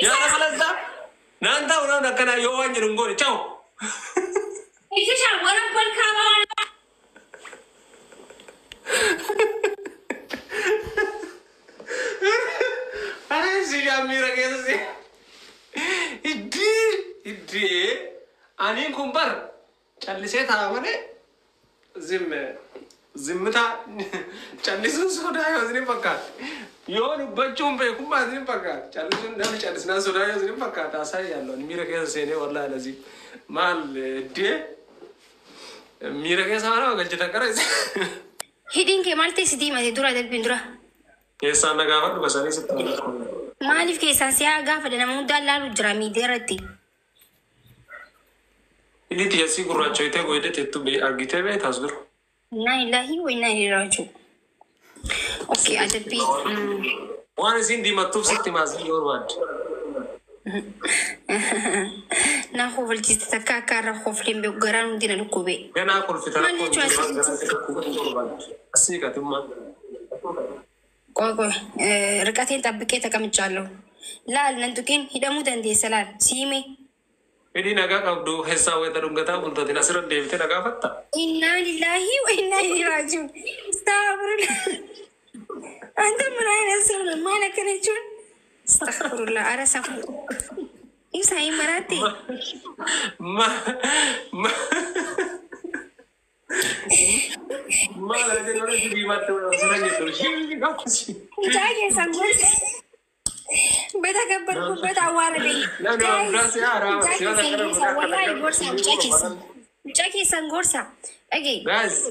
يا رب نانتا ونا كنا يوان يرنقول تشاو إيش شو ولا بالكلام أنا سيجا ميرا كذا إدري أنا كمبر اللي سيتها ولا زمتا چالسون سودا يوزني فكات يون بچون به كم بازني فكات چالسون دم چالسنا سودا يوزني فكات أساي يالله ميرا كذا سينه والله لازم مال دي ميرا كذا سامنا وقال جدا كرز هيدين كمال تسدي ما تدورا تبين يسان نجافة بس أنا ستة ما أعرف كيف سانسيا جافة لأن مودا لا رجرامي ديرتي اللي تياسي كورا شوية كويدة تتو بي أرجيته بي تصدر إنا إلهي وإنا إليه راجعون أوكي أدبي وانا سين ما توب ستي ما زين يور واد ناخذ الجزء كاكا خوف لين بيقران دينا نكوبي أنا أقول في ترى كوي ركعتين تبكيتا كم تجالو لا ننتكين هدا مودن دي سلال سيمي إدي نجا كابدو حسا ويترون كتا بنتا دينا سرن ديفته نجا فتا إنا لله وإنا إليه راجعون استغفر الله أنت من أين أسرنا ما لك نجون استغفر الله أرى سفر إيش هاي مراتي ما لا تقول لي ما تقول سرني تروشي كابسي جاي سانغورس بدا كبر بدا وارد لا براس يا رام والله غورسا جاكي سانغورسا أجي بس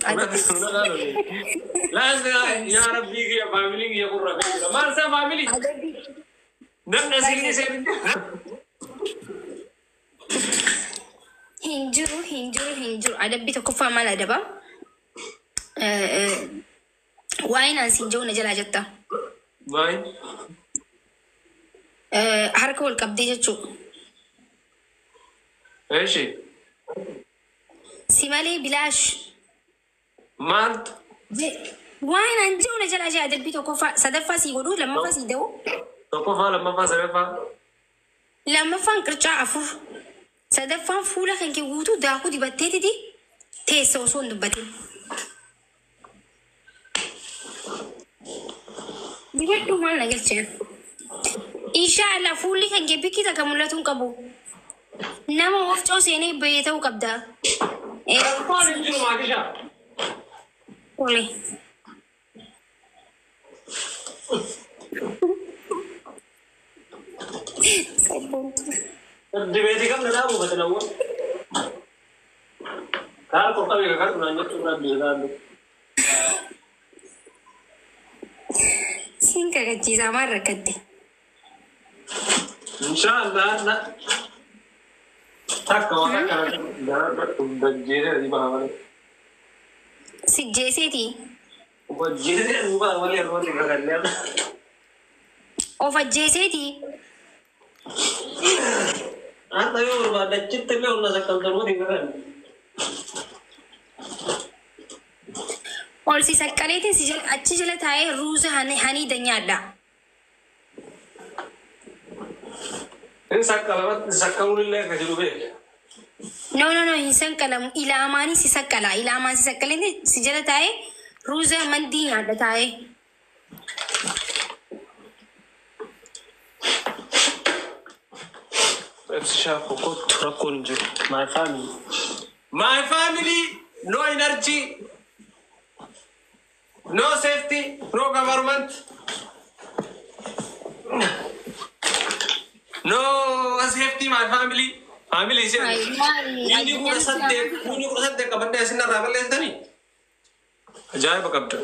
لا يا ربي يا فاميلي يا قرة ما نسى فاميلي نم نسيني سيد هنجرو أدبي تكفى مال أدبا وين أنسينجو نجلا جتا وين حركة والكبدي جتشو إيش سيمالي بلاش مانت وين أنجو نجلا جا أدبي تكفى صدفة سيقولوا لما فاسيدو تكفى لما فاسرفا لما فان كرجع عفو صدفة فولا خنكي ووتو داكو دي بتتي دي تيسو سون دبتين بجد ما نقلت إن شاء الله فولي خنكي بكي تكملتون كبو نما وفتو سيني بيتو كبدا فولي دبيتي كم نلعبه بتنوع كار كوكا بيكار تنانية تنا بيزان سينكا كتيزا مرة كدي إن شاء الله نا تاك وانا كان دار بجيرة دي بهاوي سجيسيتي بجيرة دي بهاوي أروي كذا أو فجيسيتي أنت يوم بعد جت اللي هو نزل كنترول كذا और सी सकले थे सिजल अच्छी जले थाए रूज हनी दन्या अड्डा إن سكالو لله كجلوبه नो हिंसन कलम इलामानी सी सकला इलामान सी सकले थे सिजल थाए रूज मंदी अड्डा थाए شافوا كنت ركون جو my family no energy no safety no government no safety my family is ini gua sadde kapan deh sinar ramal les tani ajaib kabda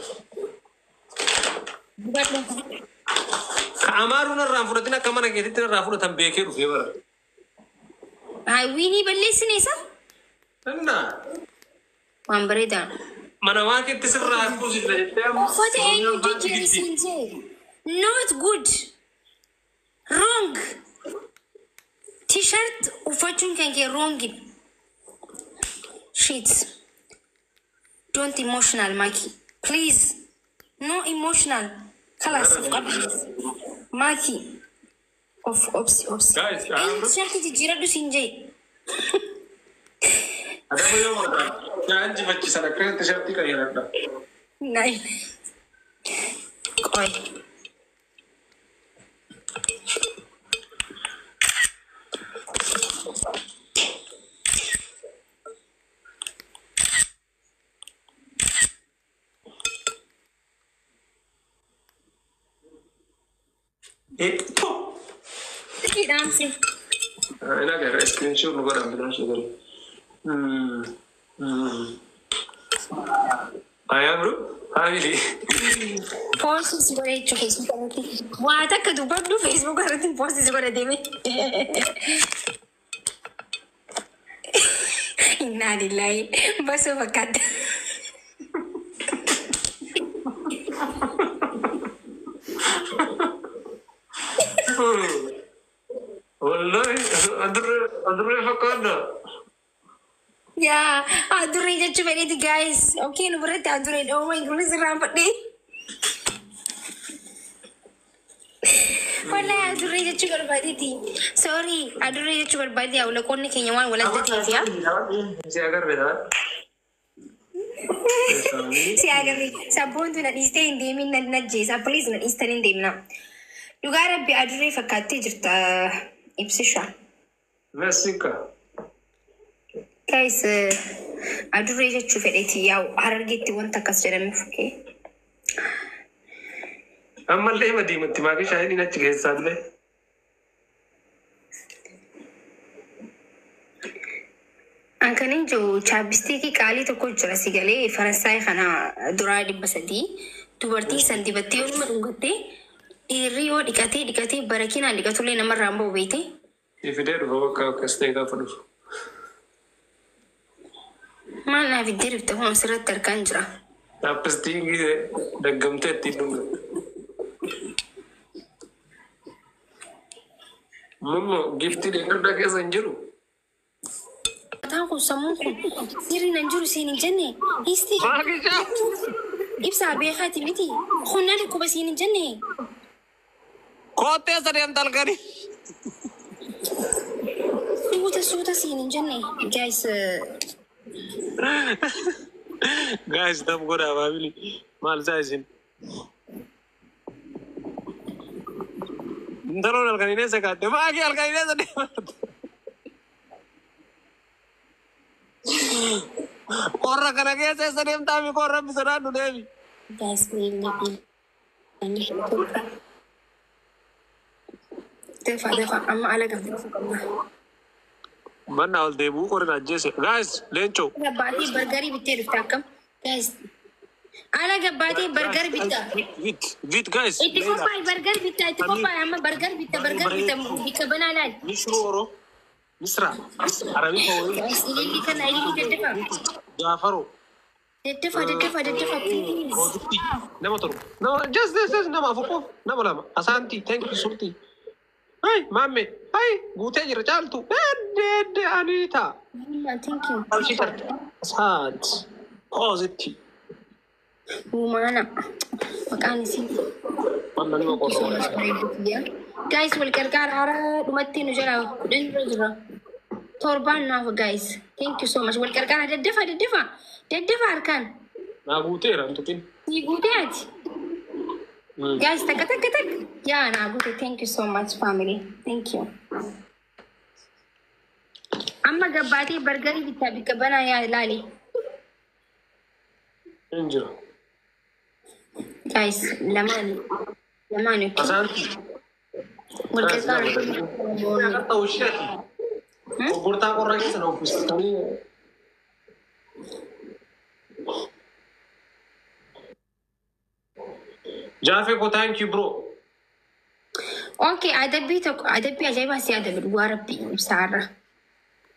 kamaruna rafudatina kamana ketitina rafudatam bekeru fever هاي ويني بليس نيسا أنا وان بريدا mana market tisirraa kuusi jedhee what are you doing not good wrong t-shirt ufachuun kan kee wrong shit don't emotional Maki please no emotional خلاص Maki اوبسي guys انت شرطي تجيرد سينجي ada apa yang mau jangan cepat sana keren t-shirt kayak ada ناي قوي itu اكيد امسي ini agak screenshot negara ambil aja dari ayah bro family بوست سيجاره تشوف فيسبوك واعتقد برضه فيسبوك قررت بوست سيجاره ديمي إنا لله بس فكت والله أدري فكرنا يا أدري جت بريد guys أوكي نبرد أدري أو ما يقول زرام بدي والله أدري جت بربادي sorry أدري جت بربادي أولا كوني كينيوان ولا جدي يا si agar beda si agarri sabboon tu na dhiistee hin deemin na najjeesa please na dhiistan hin deemna dhugaa rabbi adurree fakkaattee jirta ibsisha Mexica guys adurree jechuu fedheeti yaa'u harargeetti wanta akkas jedhameef okay ammallee madiimatti maaqii shaayiin achi keessaallee Ankanin jiru chaabistiikii qaalii tokko jira si galee Faransaay kana duraa 300 dubartii san dibattee yooma dhungattee dhiirri yoo dhiqatee barakinaan dhiqatullee namarraa hin ba'u beekte. ifidee dhufa bakka akkas ta'e gaafa dhufu Maal naaf iddee dhufte waan sirratti harkaan jira. chaabistiikii daggamtee ittiin dhungatte mummo giftii deeggardaa keessa hin jiru Mataan kun sammuun kun sirri nan jiru siin hin jenne hiistii ibsaa beekaati miti kunnaan dhukkuba siin hin jenne. kootee sadeen dalgani Suuta siin hin jenne guys tam godhaa family maal isaa isin intaroon halkaniinessa kaadde maakii halkaniinessa deemate korra kana keessa isa deemtaami korra bisadhaadhu deemi guys defa amma ala gammachuuf qabna. manna ol deebi'uu qorin ajjeese guys leenco Gabbaatee bargarii bittee dhufte akkam guys ala gabbaatee bargar bitta vit guys itti qophaa'e bargar bitta itti qophaa'e amma bargar bitta bikka banaa laal misru oro misra arabii fawwii guys ililli kana ililli daddafa jaafaro daddafa please Odutti nama torba nama just nama afur qof nama lama asaantii thank you sultii hai maamme hai guutee jira caaltu edde anita thank you alshitart asaant positive Humana maqaan isii wanna nima qorra guys wal gargaara hara dhumatti nu jala 10 jira torbaan naaf guys thank you so much wal gargaara daddafa harkaan naa guuteera antutin ni guuteeti guys tak ya naa guute thank you so much family thank you amma gabbaatee bargarii bittaa bikka banaa yaa ilaali injira guys lamaan asaantii wal gargaara ta'u isheeti gurgurtaa qorra keessa na uffisatanii Jaafe ko thank you bro. Okay, adabbii ajaa'ibaa si adabi dhugaa rabbii ibsaarra.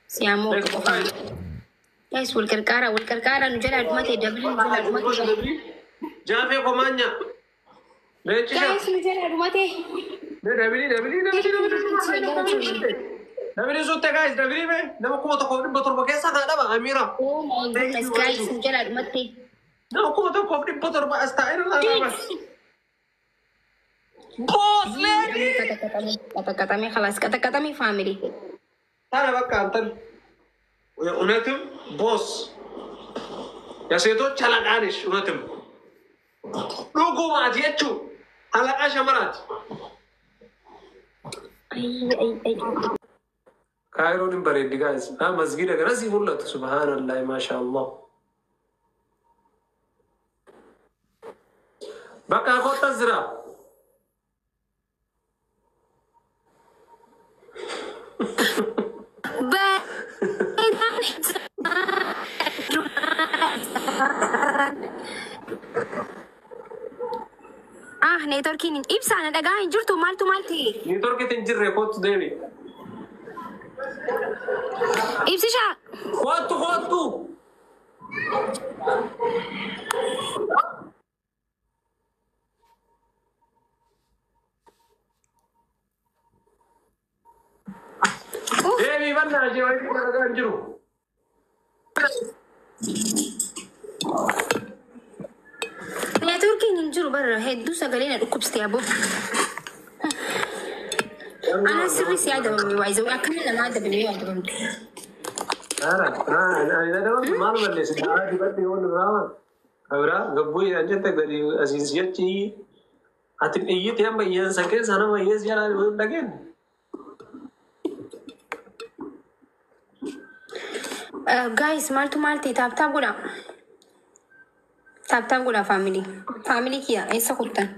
Si ammoo qofaan. Guys wal gargaara nu jalaa dhumate dabalii nu jalaa dhumate. Jaafe ko maanya. Guys nu jalaa dhumate. Dabili suutte guys dabili be nama kuma tokko dhibba torba keessa kaa dhaba Amira. Oh my goodness guys nu jalaa dhumate. Nama kuma tokko dhibba torba as taa'ee irraa dhaba. بوس ليدي كتكتمي خلاص كتكتمي فاميلي. أنا بقى أنت ونتم بوس يا سيدو تشالك عارش ونتم لوكو ما تيجوا على أشمرات أي كايرون بريد جايز ها مسجد غرزي ولا سبحان الله ما شاء الله بقى أخو تزرع networking ibsa na dagaa hin jirtu maaltu maalti network tinjirre kootu deebi ibsisha kootu deebi banna ajee wayii dagaa hin jiru networking hin jiru barra hedduu sagalee na dhukkubsite aboo أنا سري سيادة بمي وايزة وأكمل لما هذا بمي وايزة بمي. أنا ده ما أنا بلش أنا دلوقتي هو النظام أورا قبوي أنت تقدري أساسيات شيء أتبقي تيام بيان سكيس أنا بيان زيادة بقول لكن guys مالتي تاب قولا family كيا إيسا خطن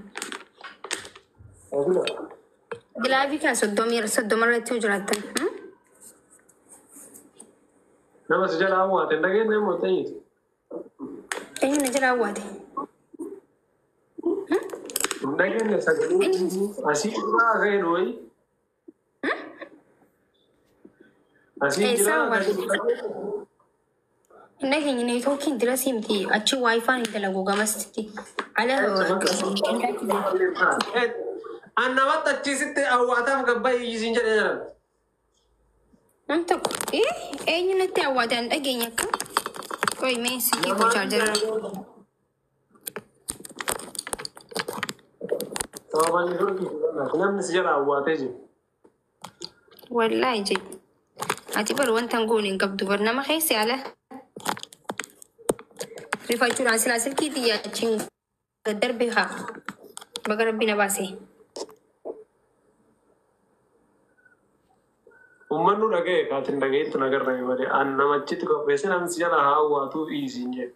جلابي كان صدوم رتيو جراتن نما سجل أوات لكن نما تيجي إيه نجلا أواتي لكن سجل أسيء ما غير وي أسيء جرا إنك هني توكين دراسي متي أشي واي فاي إنت لو جامستي على أنا ما تجسيت أو أتاف قبائي يجين جرا أنت إيه نتى أوات أنت أجينيك كوي ميسي كيف تشارجر طبعا يقولك نعم نسجل أواتي والله جي أتبر وانت نقول إنك بدورنا ما خيسي على رفايتون عسل كي دي أتشين قدر بها بقرب بنا باسي ummanu dhagaye kaatin dhagayeettu nagarrame malee an namachitti qopheesse namsi jala haawwaatu iisiin jedhe.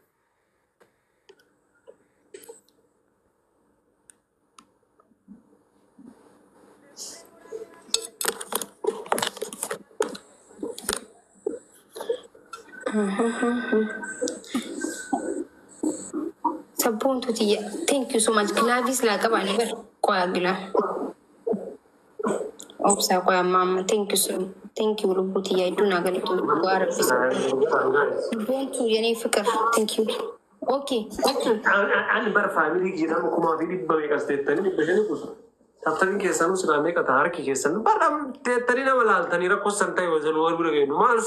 Sabun tu dia. Thank you so much. Glavis lah kawan ni ber. Kuah gila. Opsa kuah mama. Thank you so. Thank you lubu dia itu naga itu kuah rabis. Sabun tu yani fikir. Thank you. Okay. An ber family kita mau kuma family bawa kasih tani begini kusa. Tapi kesan usra me kata har ki kesan. Ber am teri nama lal tani rakos santai wajal war burage. Mal